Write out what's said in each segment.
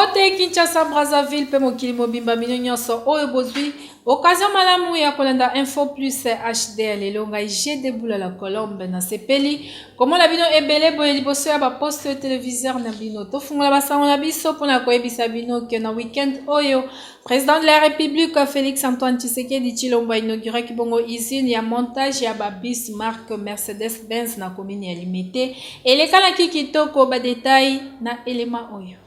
Mbote Kinshasa Brazzaville pe mokili mobimba minonyoso oyo bozwi occasion malamu ya kolanda info plus HD lelo ngai j'ai deboula la colombe na sepeli comment la bino ebele boye liboso ya ba poste téléviseur na bino to fungola basango na biso pona koyebisa bino ke na weekend oyo président de la République Félix Antoine Tshisekedi Tshilombo inauguré kibongo usine ya montage ya ba bis marque Mercedes Benz na commune ya Limité et les kala kitoko ba détail na élément oyo.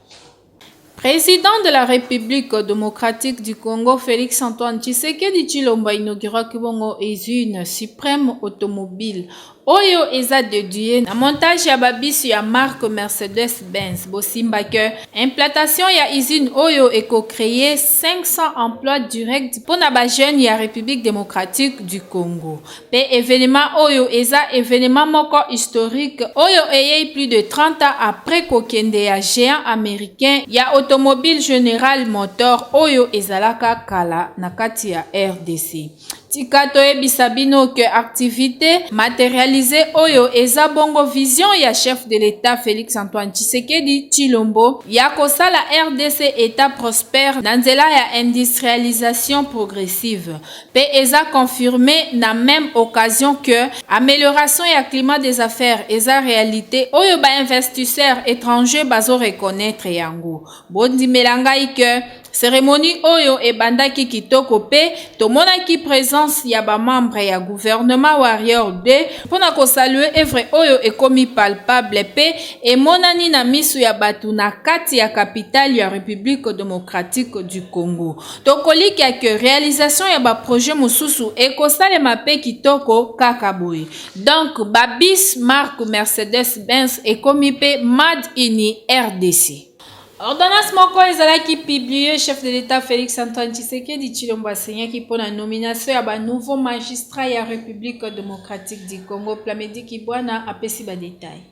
Président de la République démocratique du Congo, Félix Antoine Tshisekedi Tshilombo inaugura kibongo usine suprême automobile. Oyo eza dédié na montage ya babisi ya marque Mercedes-Benz. Bosimba que implantation ya usine oyo eko créer 500 emplois directs pour na ba jeunes ya République démocratique du Congo. Pe événement oyo eza événement moko historique oyo eye plus de 30 ans après kokende ya géant américain ya automobile General Motors oyo ezalaka kala na kati ya RDC. Tikato ebisabino que activité matérialisée oyo eza bongo vision ya chef de l'État Félix Antoine Tshisekedi Tshilombo ya kosala RDC état prospère na nzela ya industrialisation progressive. Pe eza confirmé na même occasion que amélioration ya climat des affaires eza réalité oyo ba investisseurs étrangers bazo reconnaître yango. Bondi melangai que cérémonie oyo ebandaki kitoko pe tomonaki présence ya ba membre ya gouvernement warrior 2 pona ko saluer œuvre oyo ekomi palpable pe emonani na misu ya batu na kati ya capitale ya République démocratique du Congo. Tokoliki ya que réalisation ya ba projet mususu ekosalema pe kitoko kaka boye. Donc babis marque Mercedes-Benz ekomi pe made in RDC. Ordonnance moko ezalaki publié chef de l'État Félix Antoine Tshisekedi Tshilombo asegnaki pour la nomination ya ba nouveau magistrat ya République démocratique du Congo. Plamedi Kibwana apesi ba détail.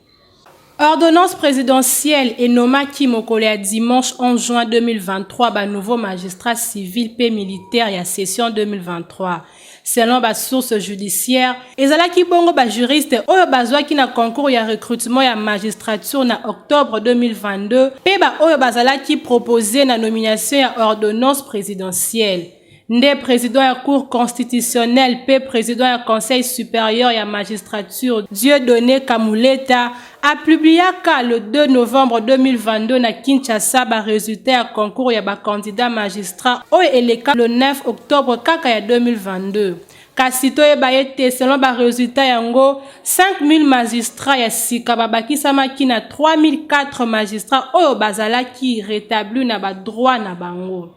Ordonnance présidentielle et nomaki mokolo ya dimanche 11 juin 2023 ba nouveau magistrat civil et militaire ya session 2023. Selon ba source judiciaire, ezalaki bongo ba juriste oyo bazwaki na concours ya recrutement ya magistrature na octobre 2022 pe ba oyo bazalaki proposé na nomination ya ordonnance présidentielle. Nde président ya cour constitutionnelle pe président ya conseil supérieur ya magistrature Dieudonné Kamuleta a publié le 2 novembre 2022 na Kinshasa ba résultat ya concours ya ba candidat magistrat oyo eleka le 9 octobre kaka ya 2022. Kasito ebayete selon ba résultat yango 5000 magistrats ya sika babakisamaki na 3004 magistrats oyo bazalaki rétabli na ba droit na bango.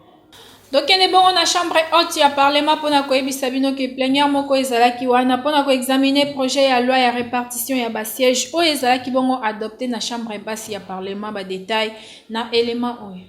Donc il est bon on a chambre haute ya parlement pona ko ebisa bino ke plénière moko ezalaki wana pona ko examiner projet ya loi ya répartition ya ba siège o ezalaki bongo adopté na chambre basse ya parlement ba détail na élément oyo.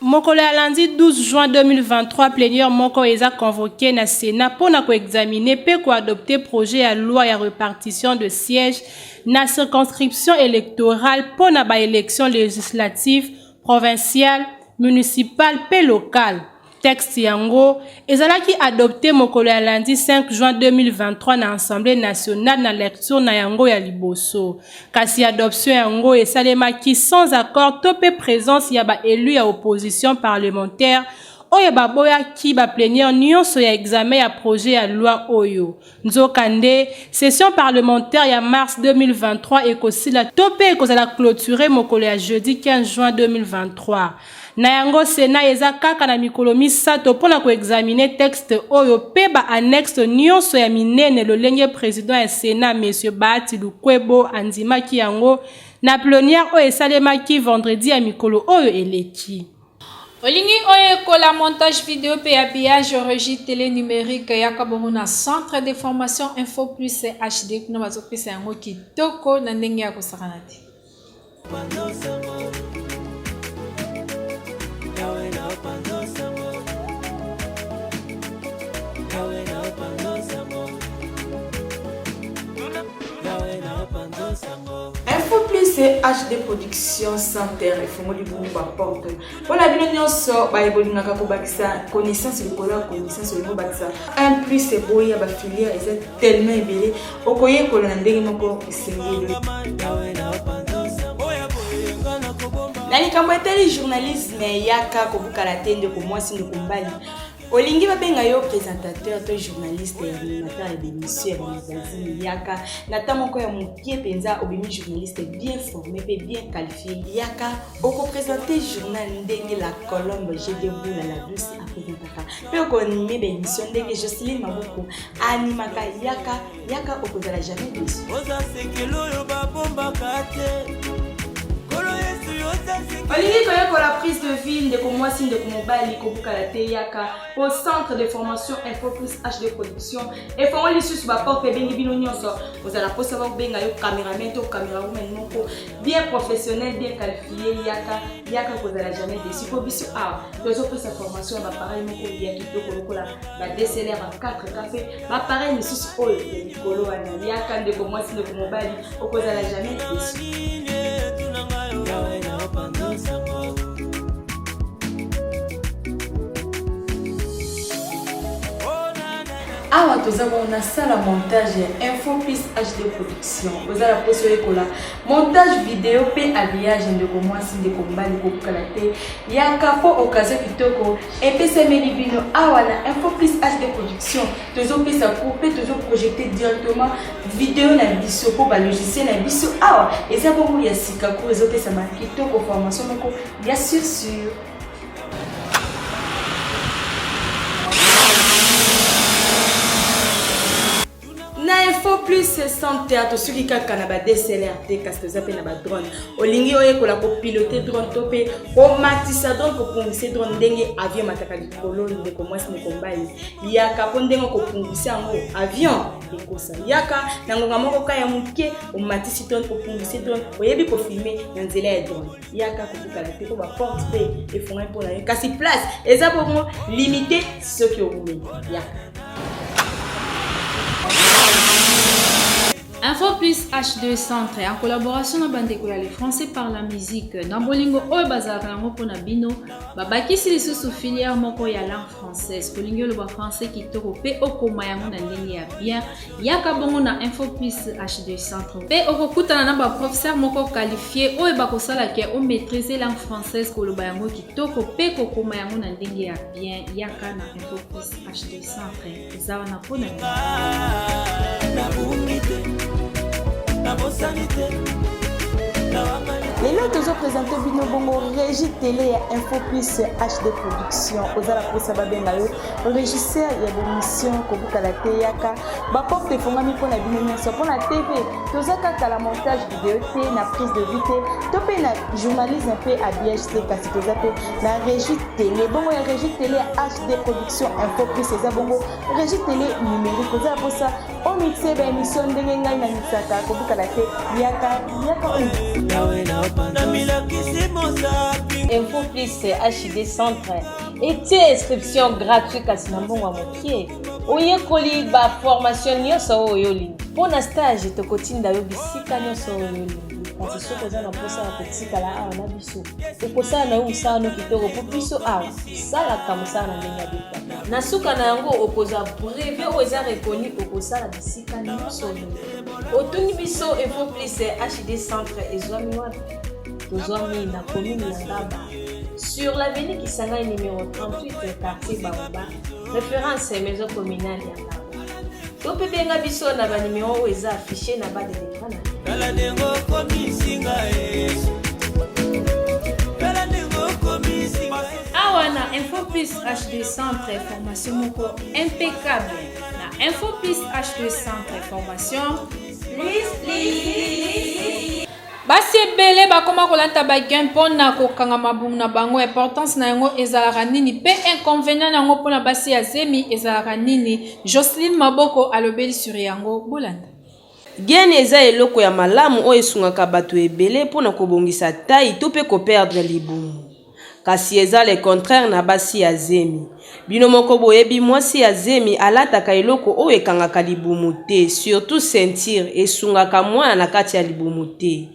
Mokolo ya lundi 12 juin 2023 plénière moko eza convoqué na Sénat pona ko examiner pe ko adopter projet ya loi ya répartition de siège na circonscription électorale pona ba élection législative provinciale municipal pe local. Texte yango ezalaki adopté mokolo ya lundi 5 juin 2023 na Assemblée nationale na lecture na yango ya liboso. Kasi adoption yango esalemaki sans accord to pe présence ya ba élu ya opposition parlementaire oyo baboya ki ba plénière nyonso ya examen ya projet ya loi oyo. Nzokande session parlementaire ya mars 2023 ekosila to pe ekozala clôturer mokolo ya jeudi 15 juin 2023. Na yango Sénat eza kaka na mikolo misato pona ko examiner texte oyo pe ba annexe nyonso ya minene lolenge président ya Sénat monsieur Bahati Lukwebo andimaki yango na plénière oyo esalemaki vendredi ya mikolo oyo eleki. Olingi oye ko la montage vidéo pe habillage régie télé numérique ya Kaboruna centre de formation info plus HD kuna bazopesa yango kitoko na ndenge ya kosakana te. Info plus HD production center et fongo libumba porte. Voilà bino nyonso ba ebolingaka ko bakisa connaissance likola connaissance limo bakisa. Un plus c'est boya ba filière est tellement ebele okoye ko na ndenge moko isengeli. na likambo etali journalisme yaka kobukala te ndeko mwasi ndeko mobali olingi babenga yo présentateur to journaliste et animateur et d'émission ya magazine yaka na ta moko ya mokie penza obimi journaliste bien formé pe bien qualifié yaka oko présenter journal ndenge la colombe j'ai debout la douce a présentaka pe oko animer ba émission ndenge Jocelyne Maboko animaka yaka oko za la jamais déçu oza sekelo yo ba bomba kate Olingi koyeko la prise de ville de Komwasi de Komobali Kobukala te yaka au centre de formation Info Plus HD Production et font l'issue ba porte bengi bino nyonso vous allez pas savoir benga yo cameraman to camerawoman moko bien professionnel bien qualifié yaka ko za la jamais déçu ko biso deux autres sa formation ba pareil moko ya kitoko lokola ba DSLR ba 4 café ba pareil missus oil de Nikolo ana yaka de Komwasi de Komobali ko za la jamais déçu. Awa toza na sala montage Info Plus HD Production oza la poso ekola montage vidéo pe habillage ndeko mwasi ndeko mbali kokala te yaka po occasion kitoko epesemeli bino awa na Info Plus HD Production tozo pesa couper tozo projeter directement vidéo na biso po ba logiciel na biso awa eza bongo ya sika ko ezo pesa makitoko formation moko bien sûr. Na Info Plus santé to suki kaka na ba DSLR te kasi toza pe na ba drone olingi oyekola ko piloter drone to pe ko matisa drone ko pungisa drone ndenge avion mataka likolo ndeko mwasi ndeko mbali yaka po ndenge ko pungisa yango avion ekosa yaka na ngonga moko ka ya muke o matisi drone ko pungisa drone oyebi ko filmer na nzela ya drone yaka ko bukala te ko ba porte pe e fonga pour la kasi place eza bongo limité ce que vous voulez yaka. Info Plus H2 Centre en collaboration na bandeko ya les Français par la musique na bolingo oyo bazalaka yango mpona bino babakisi lisusu filière moko ya langue française kolingi oloba français kitoko pe okoma yango na ndenge ya bien yaka bongo na Info Plus H2 Centre pe okokutana na baprofesseur moko qualifié oyo bakosalaka o maîtriser langue française koloba yango kitoko pe kokoma yango na ndenge ya bien yaka na Info Plus H2 Centre eza wana mpona Lelo tozo présenter bino bongo régie télé ya Info Plus HD Production ozala posa babenga yo régisseur ya l'émission kobukala te yaka ba porte fongami pona bino nyonso pona TV toza kaka la montage vidéo te na prise de vue te to pe na journalisme pe habillage te kasi toza pe na régie télé bongo ya régie télé ya HD Production Info Plus eza bongo régie télé numérique ozala posa o mixe ba émission ndenge ngai na mixaka kobukala te yaka Info Plus HD Centre et inscription gratuite kasi na mbongo mokie oyekoli ba formation nyonso oyoli pona stage tokotinda yo bisika nyonso oyoli kasi soko za na posa ya kotikala awa na biso okosala na yo musano kitoko po biso awa salaka musala na ndenge ya bita na suka na yango okoza brevet oyo eza reconnu okosala bisika nyonso oyoli otuni biso Info Plus HD Centre ezwami wapi tozwami na commune ya Ngaba sur l'avenue Kisangani numéro 38 quartier Baoba référence maison communale ya Ngaba tope benga biso na ba numéro oyo eza affiché na bas de l'écran awa na Info Plus HD Centre formation moko impeccable na Info Plus HD Centre formation basi ebele bakoma kolata bagen mpona kokanga mabumu na bango importance na yango ezalaka nini pe inconvénient na yango mpona basi ya zemi ezalaka nini Jocelyne Maboko alobeli sur yango bolanda gene eza eloko ya malamu oyo esungaka bato ebele mpona kobongisa tai to pe koperdre libumu kasi eza le contraire na basi ya zemi bino moko boyebi mwasi ya zemi alataka eloko oyo ekangaka libumu te surtout ceinture esungaka mwana na kati ya libumu te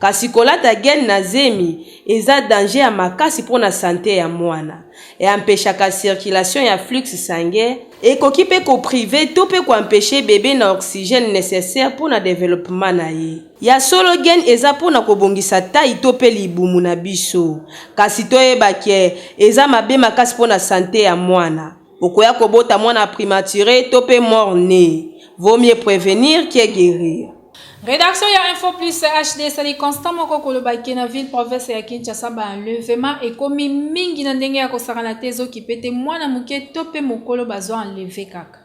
kasi kolata gene na zemi eza danger ya makasi mpona sante ya mwana eampeshaka circulation ya flux sanguin ekoki mpe koprive to mpe koampeshe bebe na oxygène nécessaire mpona développement na ye ya solo gene eza mpona kobongisa tai to mpe libumu na biso kasi toyebaki eza mabe makasi mpona sante ya mwana okoya kobota mwana prématuré to mpe mort-né. Vaut mieux prévenir que guérir. Rédaction ya Info Plus HD sali constant moko kolobaki na ville province ya Kinshasa ba enlèvement ekomi mingi na ndenge ya kosakana te ezokipete mwana moke to mpe mokolo bazwa enlevé kaka.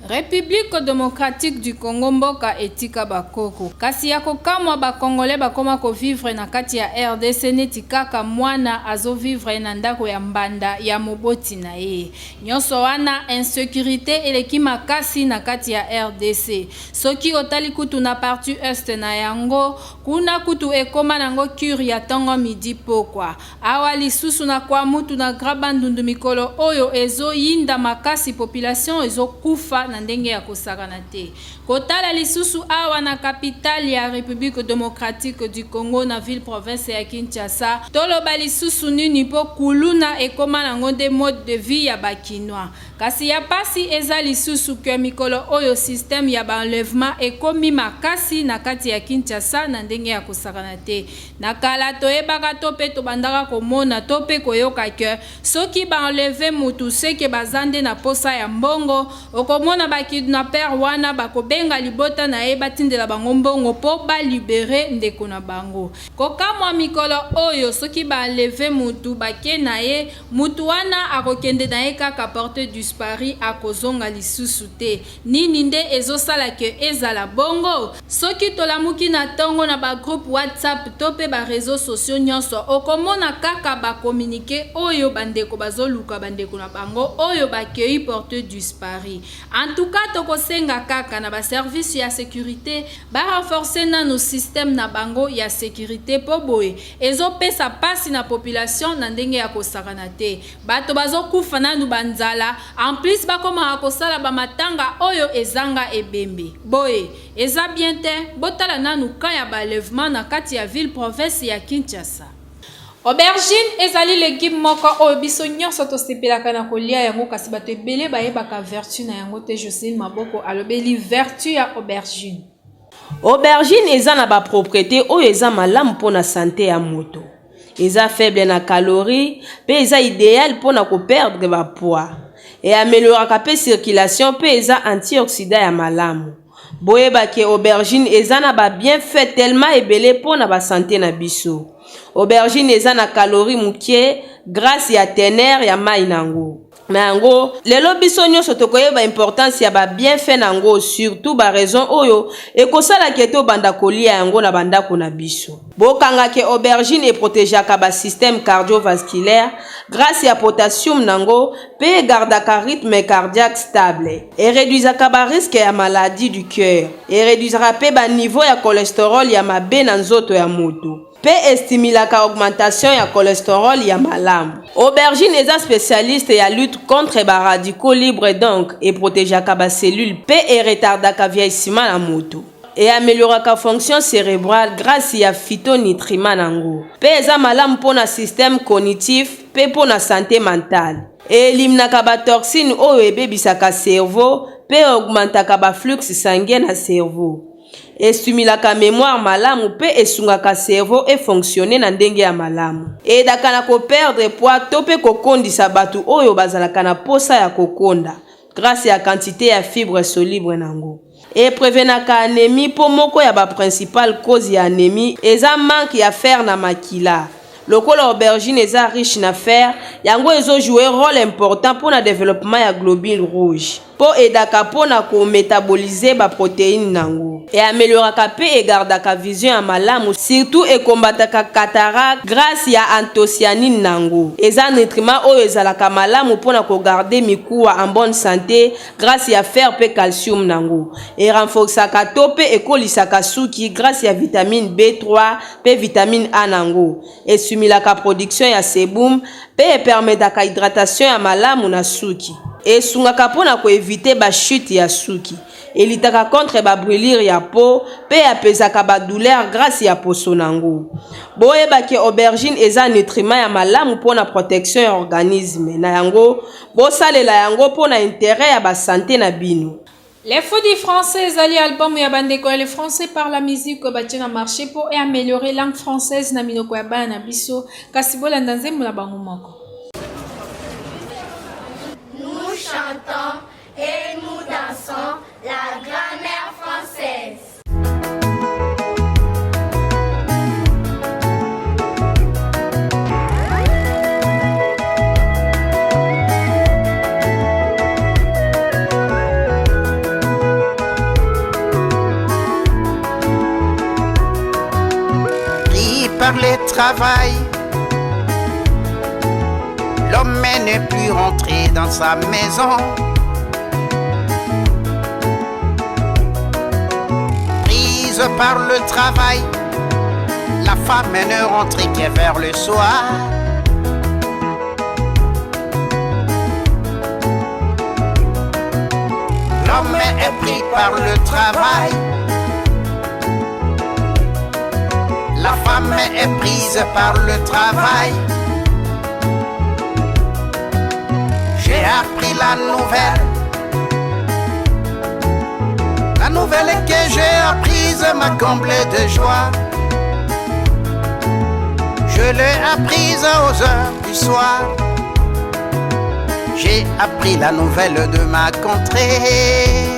République démocratique du Congo mboka etika bakoko kasi ya kokamwa bakongole bakoma kovivre na kati ya RDC neti kaka mwana azovivre na ndako ya mbanda ya moboti na ye nyonso wana insécurité eleki makasi na kati ya RDC soki otali kutu na partie est na yango kuna kutu ekoma nango cure ya tongo midi pokwa awa lisusu na kwa mutu na graba ndundu mikolo oyo ezoyinda makasi population ezokufa na ndenge ya kosakana te kotala lisusu awa na capitale ya République démocratique du Congo na ville province ya Kinshasa toloba lisusu nini po kuluna ekoma nango de mode de vie ya bakinois kasi ya pasi eza lisusu ke mikolo oyo système ya enlèvement ekomi makasi na kati ya Kinshasa na ndenge ya kosakana te na kala toyebaka to pe tobandaka komona to pe koyoka ke soki enlever mutu seke bazande na posa ya mbongo okomona bakidnapper wana bakobenga libota na ye batindela bango mbongo po balibere ndeko na bango kokamwa mikolo oyo soki enlever mutu bake na ye mutu wana akokende na ye kaka porte disparu akozonga lisusu te nini nde ezosala ke ezala bongo soki tolamuki na tongo na bagroupe WhatsApp to pe ba réseaux sociaux nyonso okomona kaka bakomunike oyo bandeko bazoluka bandeko na bango oyo bakei porte disparu en tout cas tokosenga kaka na ba service ya sécurité ba renforcer na no système na bango ya sécurité po boye ezopesa pasi na population na ndenge ya kosakana te bato bazokufa nanu banzala en plus bakoma akosala ba matanga oyo ezanga ebembe boye eza bien te botala nanu ka ya balèvement na kati ya ville province ya Kinshasa. Aubergine ezali légume moko oyo biso nyonso tosepelaka na kolia yango kasi bato ebele bayebaka vertu na yango te Jocelyne Maboko alobeli vertu ya aubergine. Aubergine eza na ba propriété oyo eza malamu mpona santé ya moto. Eza faible na calorie pe eza idéal mpona ko perdre ba poids. Et amélioraka pe circulation pe eza antioxydant ya malamu. Boyebaki aubergine eza na ba bienfait tellement ebele mpona ba santé na biso. Aubergine eza na calorie mukie grâce ya tener ya mai nango. Mais yango lelo biso nyonso tokoyeba importance ya ba bienfait nango surtout ba raison oyo ekosala ke to banda kolia yango na bandako na biso. Bokanga ke aubergine eprotégeaka ba système cardiovasculaire grâce ya potassium nango pe gardaka rythme cardiaque stable et réduisaka ba risque ya maladie du cœur et réduisera pe ba niveau ya cholestérol ya mabe na nzoto ya moto. Pe estimilaka augmentation ya cholestérol ya malamu. Aubergine eza spécialiste ya lutte contre ba radicaux libres donc et protégeaka ba cellules pe et retardaka vieillissement na moto. Et amélioraka fonction cérébrale grâce ya phytonutriments nango. Pe eza malamu mpona système cognitif pe mpona santé mentale. Et eliminaka ba toxine oyo ebebisaka cerveau pe augmentaka ba flux sanguin na cerveau. Estimulaka mémoire malamu pe esungaka cerveau et fonctionner na ndenge ya malamu. Et dakana ko perdre poids to pe kokondisa batu oyo bazalaka na posa ya kokonda grâce ya quantité ya fibres solubles nango. Et prévenaka anémie po moko ya ba principale cause ya anémie eza manque ya fer na makila. Lokola aubergine eza riche na fer, yango ezo jouer rôle important pour le développement ya globules rouges. Po edaka pona ko métaboliser ba protéines nango. Et amélioraka pe et gardaka vision ya malamu, surtout e combataka cataracte grâce ya anthocyanine nango. Eza nutriment oyo ezalaka malamu pona ko garder mikuwa en bonne santé grâce ya fer pe calcium nango. Et renforçaka to pe ekolisaka suki grâce ya vitamine B3 pe vitamine A nango. Et stimulaka production ya sebum pe permetaka hydratation ya malamu na suki. Et sungaka pona ko éviter ba chute ya suki. elitaka contre babrûlure ya peau pe apesaka badouleur grâce ya poso nango. Boyebaki aubergine eza nutriment ya malamu mpona protection ya organisme na yango bosalela yango mpona intérêt ya basanté na bino. Les Fodis français ali album ya bandeko les français par la musique ko batie na marché pour améliorer langue française na minoko ya bana na biso kasi bolanda nzembo na bango moko. Nous chantons et nous dansons la grammaire française. Par le travail, l'homme n'est plus rentré dans sa maison. Prise par le travail, la femme ne rentrait que vers le soir. L'homme est pris par le travail, la femme est prise par le travail. J'ai appris la nouvelle que j'ai apprise m'a comblé de joie. Je l'ai apprise aux heures du soir. J'ai appris la nouvelle de ma contrée.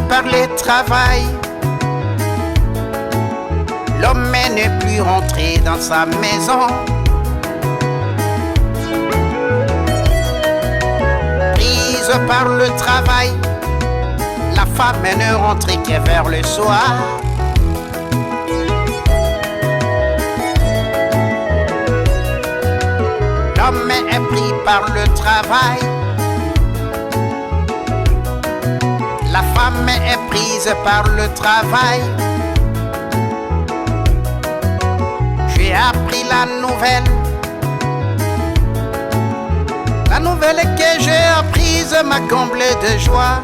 Par le travail, l'homme n'est plus rentré dans sa maison. Prise par le travail, la femme ne rentrait que vers le soir. L'homme est pris par le travail, la femme est prise par le travail. J'ai appris la nouvelle que j'ai apprise m'a comblé de joie.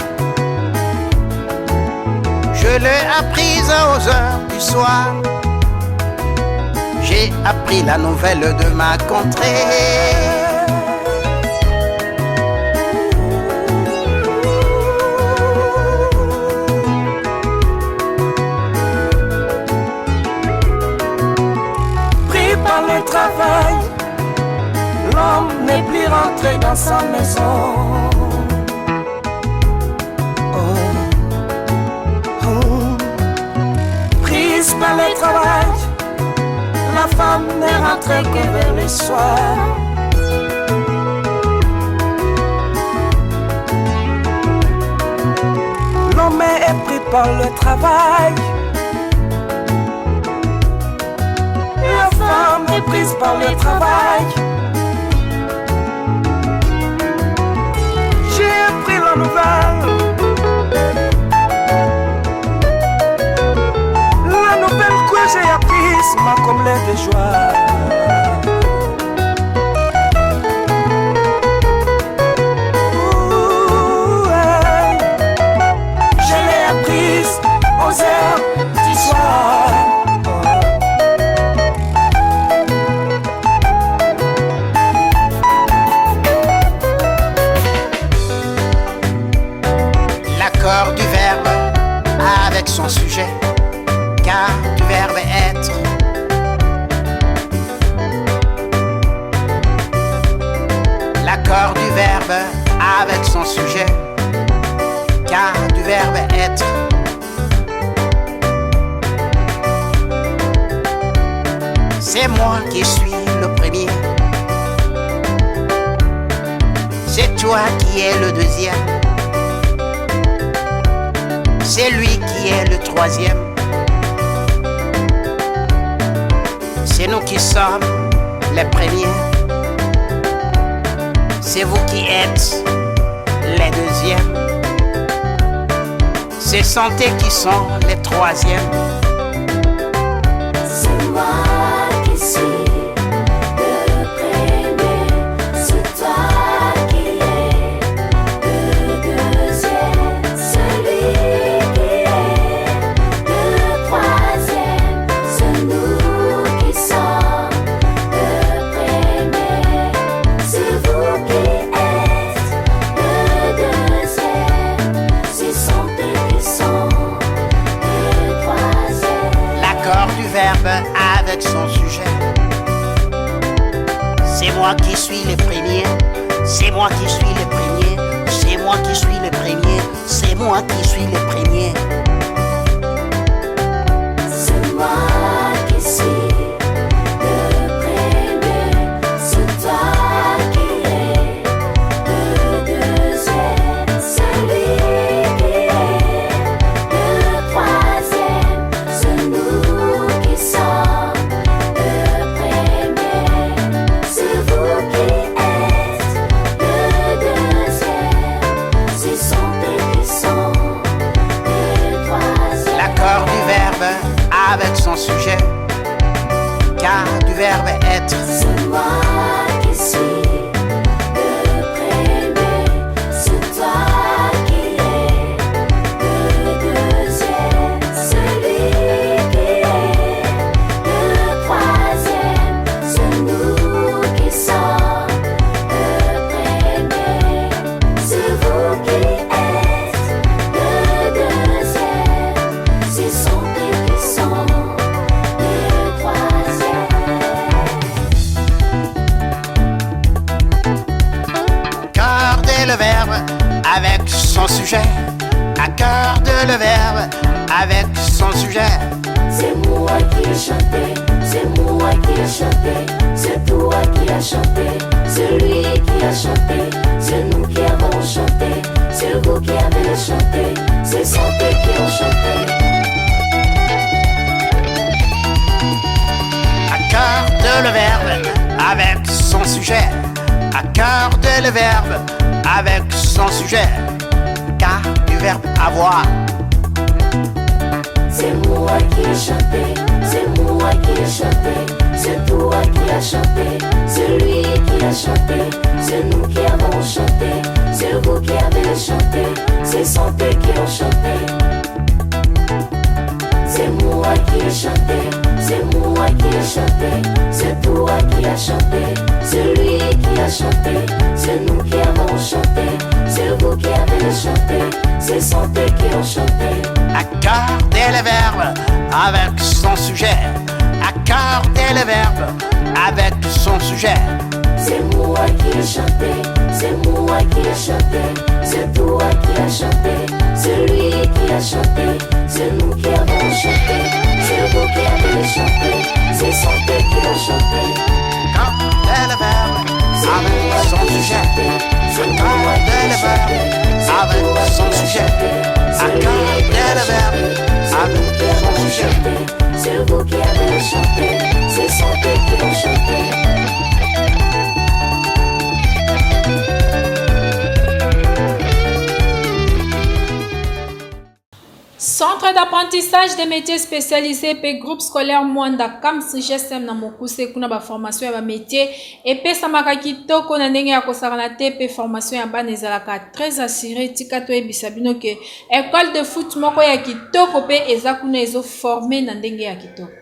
Je l'ai apprise aux heures du soir. J'ai appris la nouvelle de ma contrée. Travail, l'homme n'est plus rentré dans sa maison. Prise par le travail, la femme n'est rentrée que vers le soir. L'homme est pris par le travail, la femme est prise par le travail. J'ai appris la nouvelle que j'ai apprise m'a comblé de joie. Je l'ai apprise aux heures du soir. L'accord du verbe avec son sujet, car du verbe être. L'accord du verbe avec son sujet, car du verbe être. C'est moi qui suis le premier, c'est toi qui es le deuxième, c'est lui qui est le troisième. C'est nous qui sommes les premiers, c'est vous qui êtes les deuxièmes, c'est santé qui sont les troisièmes, Avec son sujet. C'est moi qui suis le premier, c'est moi qui suis le premier, c'est moi qui suis le premier, c'est moi qui suis le premier. C'est moi qui suis le premier, c'est toi qui es le deuxième, celui qui est le troisième, c'est nous qui sommes le premier, c'est vous qui êtes le deuxième, c'est son qui sont le troisième. L'accord du verbe avec son sujet, car du verbe être. C'est moi qui suis le premier, c'est toi qui es le deuxième, celui qui est le troisième, c'est nous qui sommes le premier, c'est vous qui êtes le deuxième, c'est son qui sont le troisième. Accorder le verbe avec son sujet. Accorder le verbe avec son sujet. C'est moi qui ai chanté, c'est moi qui ai chanté, c'est toi qui as chanté, c'est lui qui a chanté, c'est nous qui avons chanté, c'est vous qui avez chanté, c'est santé qui ont chanté. Accorde le verbe avec son sujet. Accorde le verbe avec son sujet. Car du verbe avoir. C'est moi qui ai chanté, c'est moi qui ai chanté, c'est toi qui as chanté, c'est lui qui a chanté, c'est nous qui avons chanté, c'est vous qui avez chanté, c'est santé qui ont chanté. C'est moi qui ai chanté, c'est moi qui ai chanté, c'est toi qui as chanté, c'est lui qui a chanté, c'est nous qui avons chanté, c'est vous qui avez chanté, c'est santé qui ont chanté. Accorder le verbe avec son sujet. Accorder le verbe avec son sujet. C'est moi qui ai chanté, c'est moi qui ai chanté, c'est toi qui as chanté, c'est lui qui a chanté, c'est nous qui avons chanté, c'est vous qui avez chanté, c'est santé qui ont chanté. Accorder le verbe avec son sujet. Accorder le verbe avec son sujet. Accorder le verbe avec son sujet. C'est vous qui avez chanté, c'est santé qui ont chanté. Centre d'apprentissage des métiers spécialisés pe groupe scolaire Mwanda Kamsi GSM na mokuse kuna ba formation ya ba métier et pesa makakitoko na ndenge ya kosakana te pe formation ya bana ezalaka très assuré tika to ebisa bino ke école de foot moko ya kitoko pe eza kuna ezo former na ndenge ya kitoko.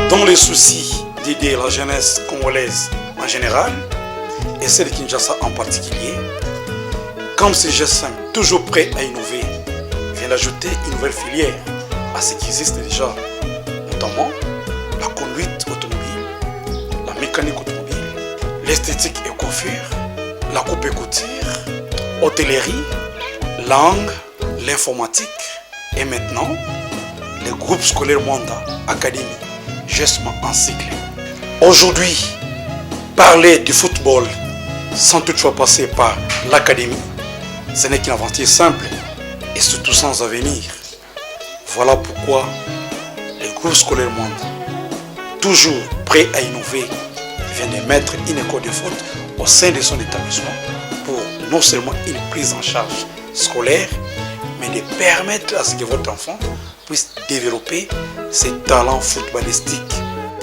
Dans les soucis d'aider la jeunesse congolaise en général et celle de Kinshasa en particulier, comme ce GSM toujours prêt à innover, vient d'ajouter une nouvelle filière à ce qui existe déjà, notamment la conduite automobile, la mécanique automobile, l'esthétique et coiffure, la coupe et couture, hôtellerie, langue, l'informatique et maintenant le groupe scolaire Mwanda Académie. GSM en cycle. Aujourd'hui, parler du football sans toutefois passer par l'académie, ce n'est qu'une aventure simple et surtout sans avenir. Voilà pourquoi le groupe scolaire Mwanda, toujours prêt à innover, vient de mettre une école de foot au sein de son établissement pour non seulement une prise en charge scolaire, mais de permettre à ce que votre enfant puisse développer ses talents footballistiques.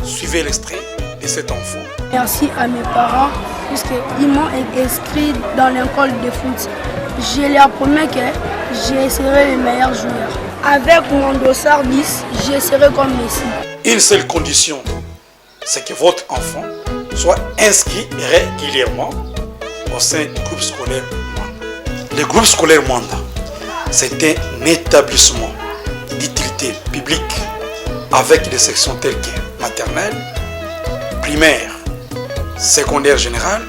Suivez l'extrait de cet enfant. Merci à mes parents puisqu'ils m'ont inscrit dans l'école de foot. Je leur promets que je serai le meilleur joueur. Avec mon dossard 10, je serai comme Messi. Une seule condition, c'est que votre enfant soit inscrit régulièrement au sein du groupe scolaire Mwanda. Le groupe scolaire Mwanda, c'est un établissement d'utilité publique avec des sections telles que maternelle, primaire, secondaire générale,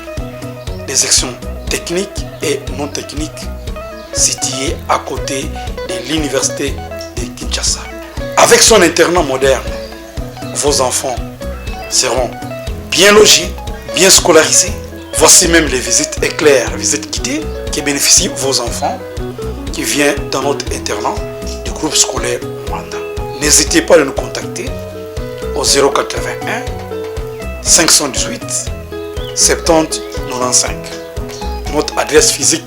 des sections techniques et non techniques situées à côté de l'université de Kinshasa. Avec son internat moderne, vos enfants seront bien logés, bien scolarisés. Voici même les visites éclairs, visites guidées qui bénéficient vos enfants qui viennent dans notre internat du groupe scolaire Mwanda. N'hésitez pas à nous contacter au 081 518 70 95. Notre adresse physique,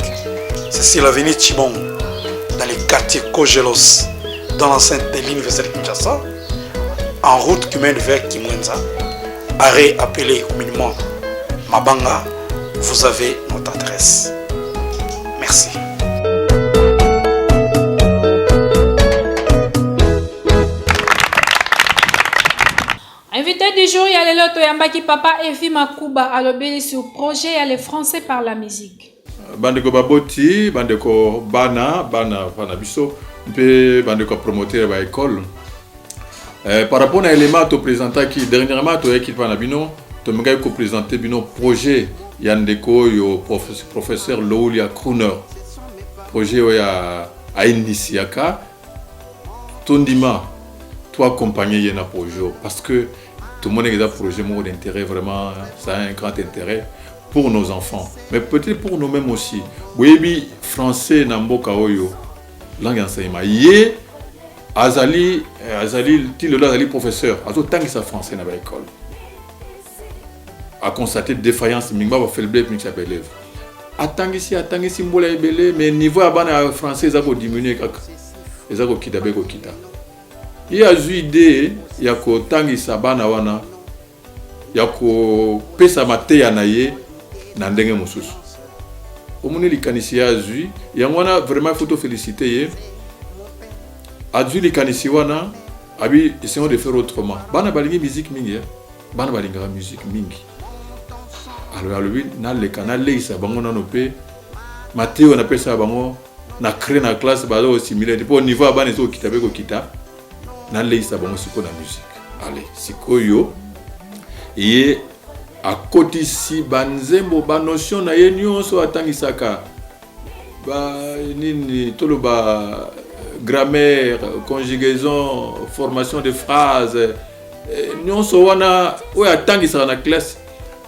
c'est sur l'avenue Chibong, dans le quartier Kogelos, dans l'enceinte de l'université de Kinshasa, en route qui mène vers Kimwenza, arrêt appelé communément Mabanga. Vous avez notre adresse. Merci. Invité du jour, il y a le loto Yambaki Papa Evi Makuba à l'obéli sur projet, il y a les Français par la musique. Bandeko Baboti, Bandeko Bana Biso, puis Bandeko promoteur de l'école. Par rapport à l'élément to présenté qui dernièrement to équipe Panabino, to m'gai ko présenté bino projet Yandeko yo professeur Loulia Kruner. Projet a initié Tondima toi accompagner yena projet parce que tout le monde a un projet d'intérêt vraiment, ça a un grand intérêt pour nos enfants, mais peut-être pour nous-mêmes aussi. Oui, français namboka oyo langue enseignement. Yé azali professeur, azo tangi sa français na ba école. A constaté défaillance mingba ba faiblesse mingsa ba élève. Atangi si mbola ebele mais niveau abana français za ko diminuer kaka. Eza ko kitabe ko kita. Il y a une idée, il y a ko tangi sabana wana, il y a ko pesa mate ya naye na ndenge mususu. Omuni likanisi ya azui, yangwana vraiment faut te féliciter ye. Azui likanisi wana abi essayons de faire autrement. Bana balingi musique mingi, bana balinga musique mingi. Alors lui na le canal le isa bango na nope mate on appelle ça bango na créer na classe bazo similaire pour niveau bana zo kitabe ko kita. Na leisa bango siko na musique. Allez, siko yo. Et à côté si banzembo ba notion na ye nyonso atangisaka ba nini tolo ba grammaire, conjugaison, formation de phrases nyonso wana oya atangisaka na classe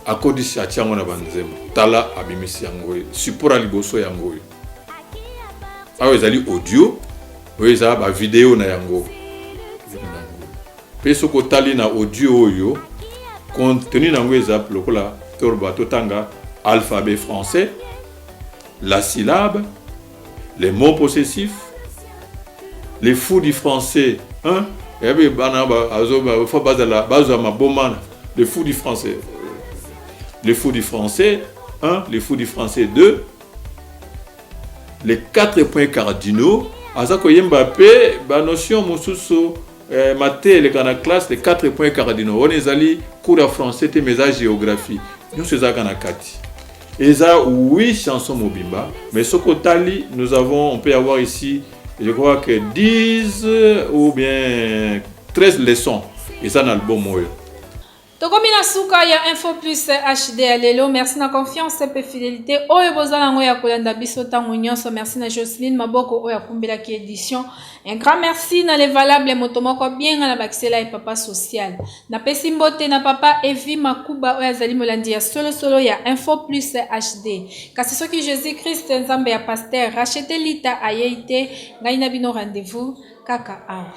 à côté si atiango na banzembo. Tala abimisi yango support liboso yango. Ayo ezali audio, oyo ezala ba vidéo na yango. Peso ko tali na audio oyo contenu nango ezap lokola torba totanga alphabet français, la syllabe, les mots possessifs, les fous du français 1 et bien bana azoba faut bazala bazama bomana les fous du français 1, les fous du français 2, les 4 points cardinaux azako yemba pe ba notion mosusu maté les kana classe les 4 points cardinaux on ezali cours de français te message géographie nous c'est ça kana kati eza 8 chansons mobimba mais sokotali nous avons on peut avoir ici je crois que 10 ou bien 13 leçons et ça dans l'album moyo. Tokomina suka ya Info Plus HD alelo, merci na confiance et fidélité. Oyo bozala ngoya kolanda biso tango nyonso, merci na Jocelyne Maboko oya kumbela ki édition. Un grand merci na les valables motomoko bien na baxela et papa social. Na pesi mbote na papa Evi Makuba oya zali molandi ya solo ya Info Plus HD. Kasi soki Jésus Christ nzambe ya pasteur rachetez lita ayeite ngai na bino rendez-vous kaka awa.